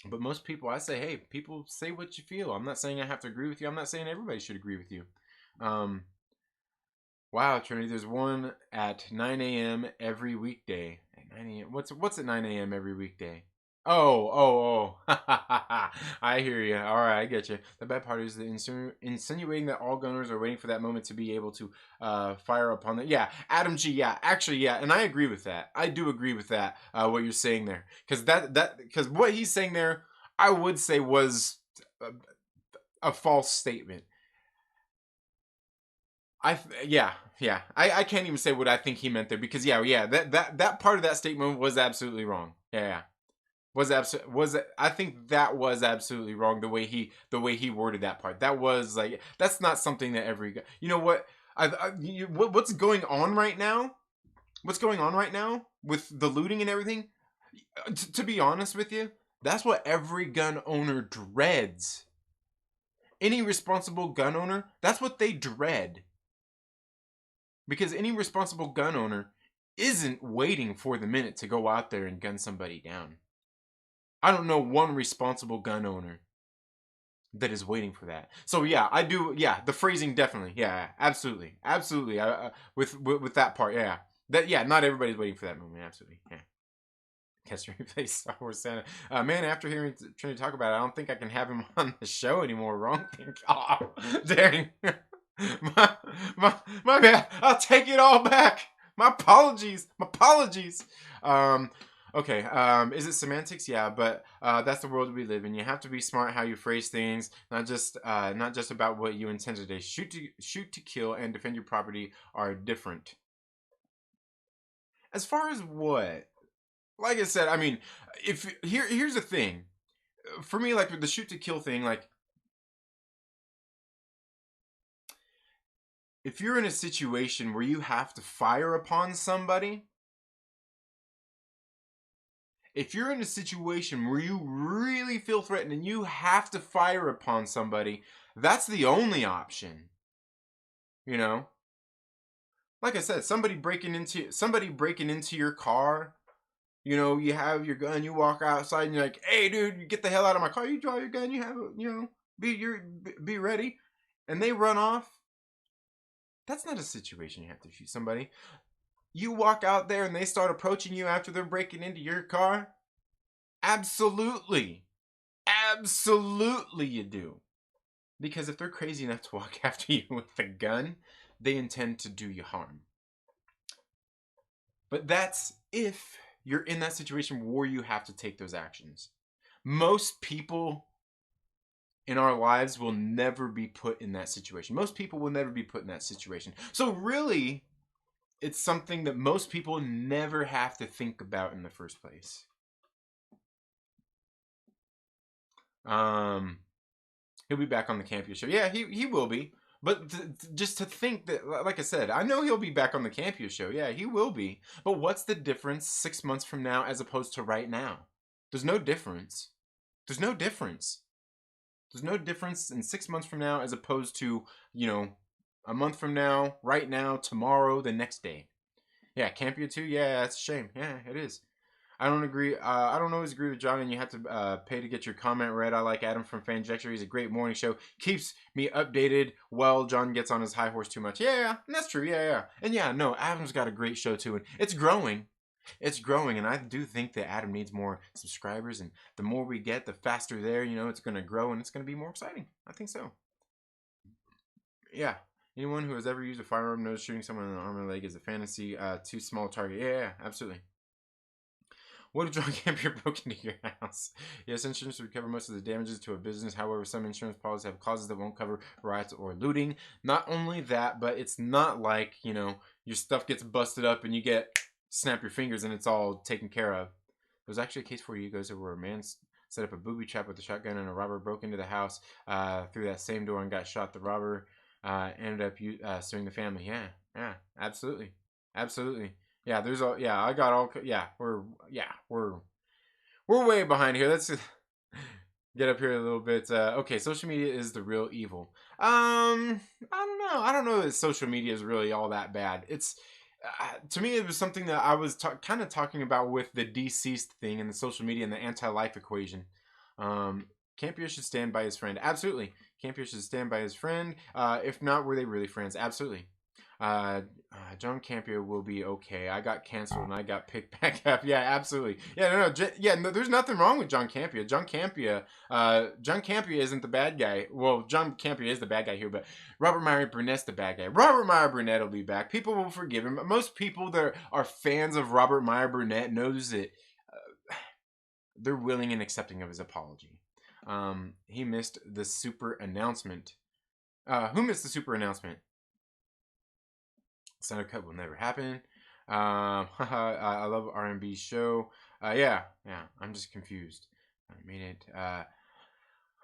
But most people, I say, hey, people, say what you feel. I'm not saying I have to agree with you. I'm not saying everybody should agree with you. Wow, Trinity, there's one at 9 a.m. every weekday. At 9 a.m. What's at 9 a.m. every weekday? Oh. I hear you. All right, I get you. The bad part is insinuating that all gunners are waiting for that moment to be able to fire upon them. Yeah, Adam G. Yeah, actually, yeah, and I agree with that. I do agree with that. What you're saying there, because what he's saying there, I would say was a false statement. Yeah. I can't even say what I think he meant there because that part of that statement was absolutely wrong. Yeah. I think that was absolutely wrong the way he worded that part. That was like, that's not something that every guy. You know what? What's going on right now? What's going on right now with the looting and everything? To be honest with you, that's what every gun owner dreads. Any responsible gun owner, that's what they dread. Because any responsible gun owner isn't waiting for the minute to go out there and gun somebody down. I don't know one responsible gun owner that is waiting for that. So yeah, I do. Yeah, the phrasing definitely. Yeah, absolutely. With that part. Yeah, not everybody's waiting for that moment. Absolutely. Yeah. Guess replace Star Wars Santa. Man, after hearing Trinity talk about it, I don't think I can have him on the show anymore. Wrong thing. Oh, dang. my bad. I'll take it all back. My apologies. Okay. Is it semantics? Yeah, but that's the world we live in. You have to be smart how you phrase things, not just about what you intend to do. Shoot to kill and defend your property are different. As far as what? Like I said, I mean, here's the thing. For me, like with the shoot to kill thing, like, if you're in a situation where you have to fire upon somebody, if you're in a situation where you really feel threatened and you have to fire upon somebody, that's the only option. You know? Like I said, somebody breaking into your car, you have your gun, you walk outside and you're like, hey dude, you get the hell out of my car, you draw your gun, you have, be ready. And they run off. That's not a situation you have to shoot somebody. You walk out there and they start approaching you after they're breaking into your car. Absolutely you do. Because if they're crazy enough to walk after you with a gun, they intend to do you harm. But that's if you're in that situation where you have to take those actions. Most people in our lives will never be put in that situation. Most people will never be put in that situation. So really, it's something that most people never have to think about in the first place. He'll be back on the Campea show. Yeah, he will be. But just to think that, like I said, I know he'll be back on the Campea show. Yeah, he will be. But what's the difference 6 months from now as opposed to right now? There's no difference. There's no difference in 6 months from now as opposed to, a month from now, right now, tomorrow, the next day. Yeah, Campea too. Yeah, that's a shame. Yeah, it is. I don't agree. I don't always agree with John, and you have to pay to get your comment read. I like Adam from Fanjecture. He's a great morning show. Keeps me updated. Well, John gets on his high horse too much. Yeah, and that's true. Yeah. And yeah, no, Adam's got a great show too, and it's growing. It's growing, and I do think that Adam needs more subscribers, and the more we get, the faster there. It's going to grow, and it's going to be more exciting. I think so. Yeah. Anyone who has ever used a firearm knows shooting someone in the arm or leg is a fantasy. Too small target. Yeah, absolutely. What if John Campea broke into your house? Yes, insurance would cover most of the damages to a business. However, some insurance policies have clauses that won't cover riots or looting. Not only that, but it's not like, your stuff gets busted up and you snap your fingers and it's all taken care of. There was actually a case 4 years ago where a man set up a booby trap with a shotgun and a robber broke into the house through that same door and got shot. The robber ended up suing the family. Yeah, absolutely. Yeah, I got all. We're way behind here. Let's get up here a little bit. Okay, social media is the real evil. I don't know that social media is really all that bad. It's to me, it was something that I was kind of talking about with the deceased thing and the social media and the anti-life equation. Campea should stand by his friend. Absolutely, Campea should stand by his friend. If not, were they really friends? Absolutely. John Campea will be okay. I got canceled and I got picked back up. Yeah, absolutely. Yeah, no, there's nothing wrong with John Campea. John Campea isn't the bad guy. Well, John Campea is the bad guy here, but Robert Meyer Burnett's the bad guy. Robert Meyer Burnett will be back. People will forgive him. Most people that are fans of Robert Meyer Burnett knows that they're willing and accepting of his apology. He missed the super announcement. Who missed the super announcement? Snyder Cut will never happen. I love RMB's show. Yeah. I'm just confused. I mean it.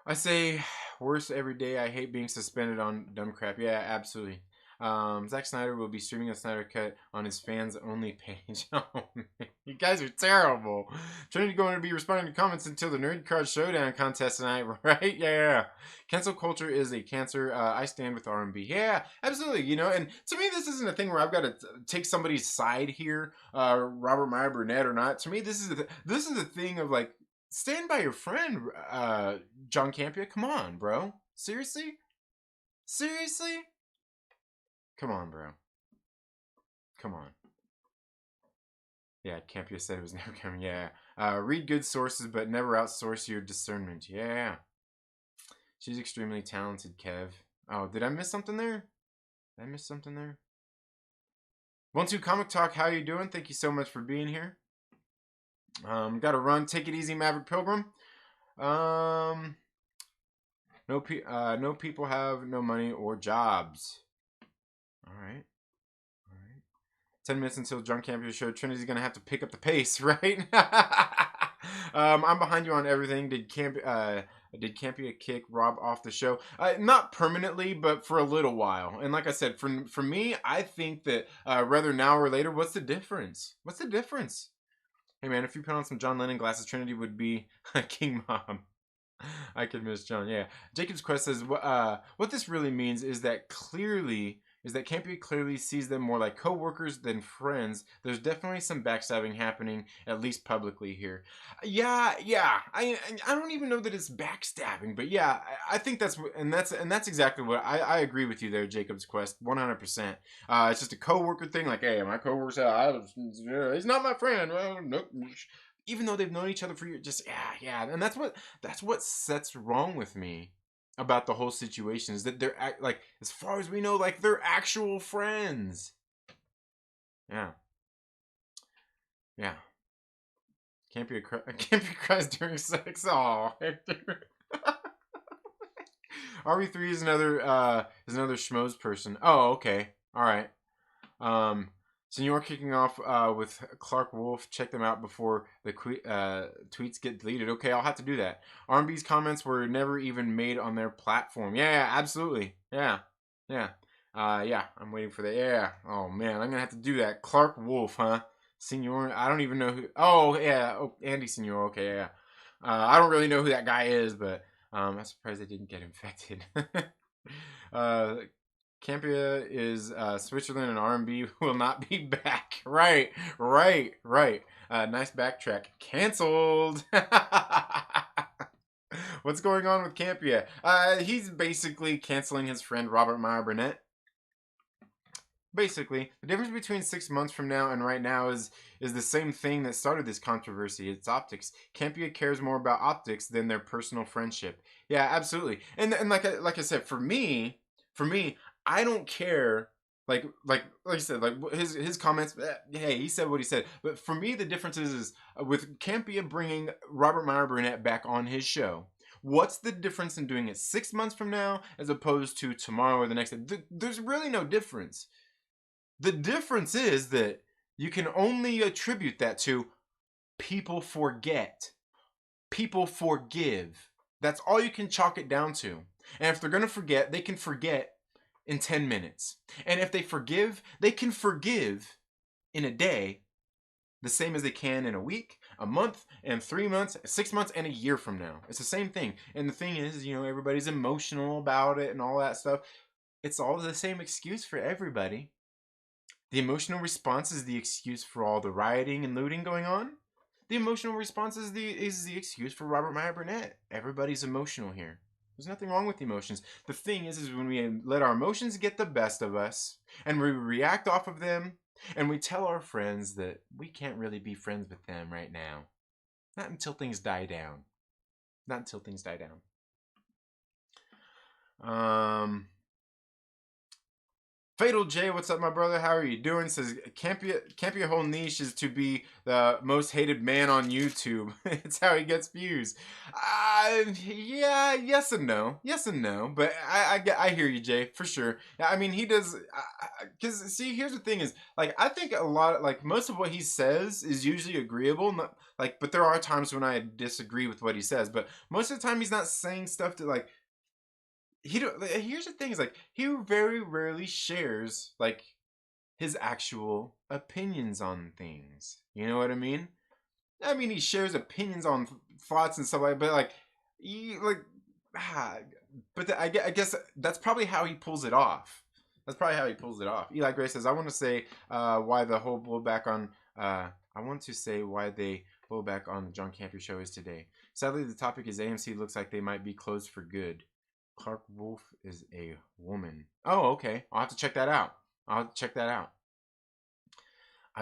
I say worse every day. I hate being suspended on dumb crap. Yeah, absolutely. Zack Snyder will be streaming a Snyder Cut on his fans only page. Oh, man. You guys are terrible. Trinity going to be responding to comments until the Nerd Card Showdown contest tonight, right? Yeah. Cancel culture is a cancer. I stand with RMB. Yeah, absolutely. And to me, this isn't a thing where I've got to take somebody's side here, Robert Meyer Burnett or not. To me, this is the thing of like, stand by your friend, John Campea. Come on, bro. Seriously? Come on, bro. Come on. Yeah, Campea said it was never coming. Yeah. Read good sources, but never outsource your discernment. Yeah. She's extremely talented, Kev. Oh, did I miss something there? Did I miss something there? 1-2 Comic Talk, how you doing? Thank you so much for being here. Got to run. Take it easy, Maverick Pilgrim. No people have no money or jobs. All right. 10 minutes until John Campea show. Trinity's gonna have to pick up the pace, right? I'm behind you on everything. Did Campea kick Rob off the show? Not permanently, but for a little while. And like I said, for me, I think that whether now or later, what's the difference? Hey man, if you put on some John Lennon glasses, Trinity would be King Mom. I could miss John. Yeah. Jacob's Quest says what this really means is that Campea clearly sees them more like co-workers than friends. There's definitely some backstabbing happening, at least publicly here. Yeah. I don't even know that it's backstabbing, but yeah, I think that's exactly what I agree with you there, Jacob's Quest, 100%. It's just a co-worker thing, like, hey, my co-worker he's not my friend. Well, nope. Even though they've known each other for years, just yeah, and that's what sets wrong with me about the whole situation is that they're like, as far as we know, like they're actual friends. Yeah. Campea cries during sex. Oh, RV3 is another schmoes person. Oh, okay, all right. Senor kicking off with Clark Wolf. Check them out before the tweets get deleted. Okay, I'll have to do that. RMB's comments were never even made on their platform. Yeah, absolutely. Yeah. I'm waiting for that. Yeah. Oh man, I'm gonna have to do that. Clark Wolf, huh? Senor. I don't even know who. Oh yeah. Oh, Andy Senor. Okay, yeah. I don't really know who that guy is, but I'm surprised I didn't get infected. Campea is Switzerland and RMB will not be back. Right. Nice backtrack. Canceled. What's going on with Campea? He's basically canceling his friend Robert Meyer Burnett. Basically, the difference between 6 months from now and right now is the same thing that started this controversy. It's optics. Campea cares more about optics than their personal friendship. Yeah, absolutely. And like I said, for me, I don't care. Like I said, like his comments. Hey, he said what he said. But for me, the difference is with Campea bringing Robert Meyer Burnett back on his show. What's the difference in doing it 6 months from now as opposed to tomorrow or the next day? There's really no difference. The difference is that you can only attribute that to people forget, people forgive. That's all you can chalk it down to. And if they're going to forget, they can forget in 10 minutes. And if they forgive, they can forgive in a day the same as they can in a week, a month, and 3 months, 6 months, and a year from now. It's the same thing. And the thing is, everybody's emotional about it and all that stuff. It's all the same excuse for everybody. The emotional response is the excuse for all the rioting and looting going on. The emotional response is the excuse for Robert Meyer Burnett. Everybody's emotional here. There's nothing wrong with emotions. The thing is when we let our emotions get the best of us and we react off of them and we tell our friends that we can't really be friends with them right now. Not until things die down. Not until things die down. Fatal J, what's up, my brother? How are you doing? Says Campea whole niche is to be the most hated man on YouTube. It's how he gets views. Yeah, yes and no, But I hear you, Jay, for sure. I mean, he does. Because see, here's the thing: is like I think a lot, like most of what he says is usually agreeable. But there are times when I disagree with what he says. But most of the time, he's not saying stuff to like. Here's the thing: is like he very rarely shares like his actual opinions on things. You know what I mean? I mean, he shares opinions on thoughts and stuff like, but like, he like, ah, I guess that's probably how he pulls it off. That's probably how he pulls it off. Eli Gray says, "I want to say why the whole blowback on. I want to say why they blowback on the John Campea show is today. Sadly, the topic is AMC looks like they might be closed for good." Clark Wolf is a woman. Oh, okay. I'll have to check that out. I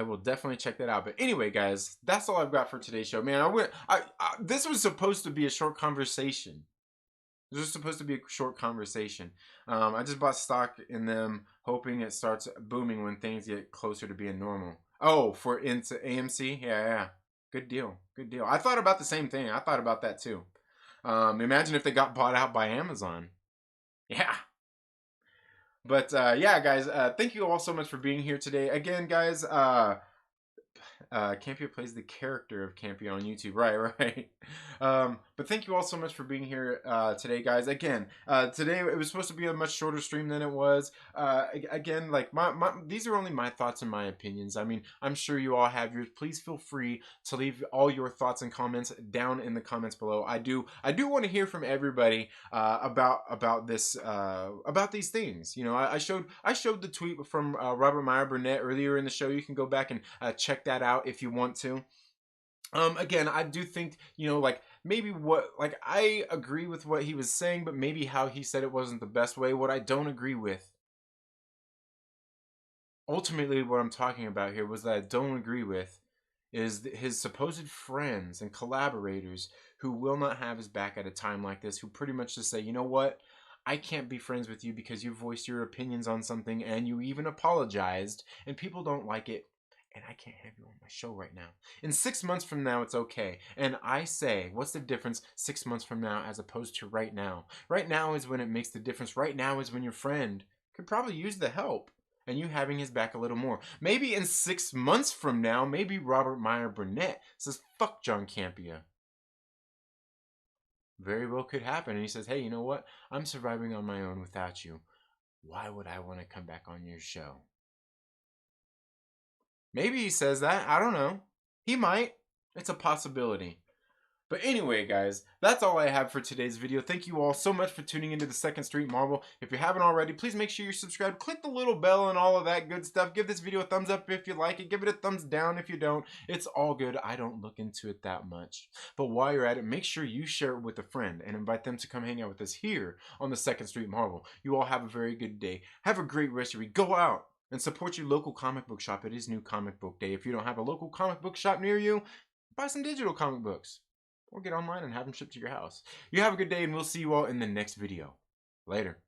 will definitely check that out. But anyway, guys, that's all I've got for today's show. Man, this was supposed to be a short conversation. I just bought stock in them, hoping it starts booming when things get closer to being normal. Oh, into AMC? Yeah. Good deal. I thought about the same thing. I thought about that too. Imagine if they got bought out by Amazon. Yeah. But yeah, guys, thank you all so much for being here today. Again, guys, Campea plays the character of Campea on YouTube. Right. But thank you all so much for being here today, guys. Again, today it was supposed to be a much shorter stream than it was. Again, like these are only my thoughts and my opinions. I mean, I'm sure you all have yours. Please feel free to leave all your thoughts and comments down in the comments below. I do want to hear from everybody about this about these things. I showed the tweet from Robert Meyer Burnett earlier in the show. You can go back and check that out if you want to. Again, I do think, like maybe I agree with what he was saying, but maybe how he said it wasn't the best way. What I don't agree with, ultimately what I'm talking about here was that I don't agree with is his supposed friends and collaborators who will not have his back at a time like this, who pretty much just say, you know what? I can't be friends with you because you voiced your opinions on something and you even apologized and people don't like it. And I can't have you on my show right now. In 6 months from now, it's okay. And I say, what's the difference 6 months from now as opposed to right now? Right now is when it makes the difference. Right now is when your friend could probably use the help and you having his back a little more. Maybe in 6 months from now, maybe Robert Meyer Burnett says, fuck John Campea. Very well could happen. And he says, hey, you know what? I'm surviving on my own without you. Why would I want to come back on your show? Maybe he says that. I don't know. He might. It's a possibility. But anyway, guys, that's all I have for today's video. Thank you all so much for tuning into the Second Street Marvel. If you haven't already, please make sure you're subscribed. Click the little bell and all of that good stuff. Give this video a thumbs up if you like it. Give it a thumbs down if you don't. It's all good. I don't look into it that much. But while you're at it, make sure you share it with a friend and invite them to come hang out with us here on the Second Street Marvel. You all have a very good day. Have a great rest of your week. Go out and support your local comic book shop. It is New Comic Book Day. If you don't have a local comic book shop near you, buy some digital comic books. Or get online and have them shipped to your house. You have a good day, and we'll see you all in the next video. Later.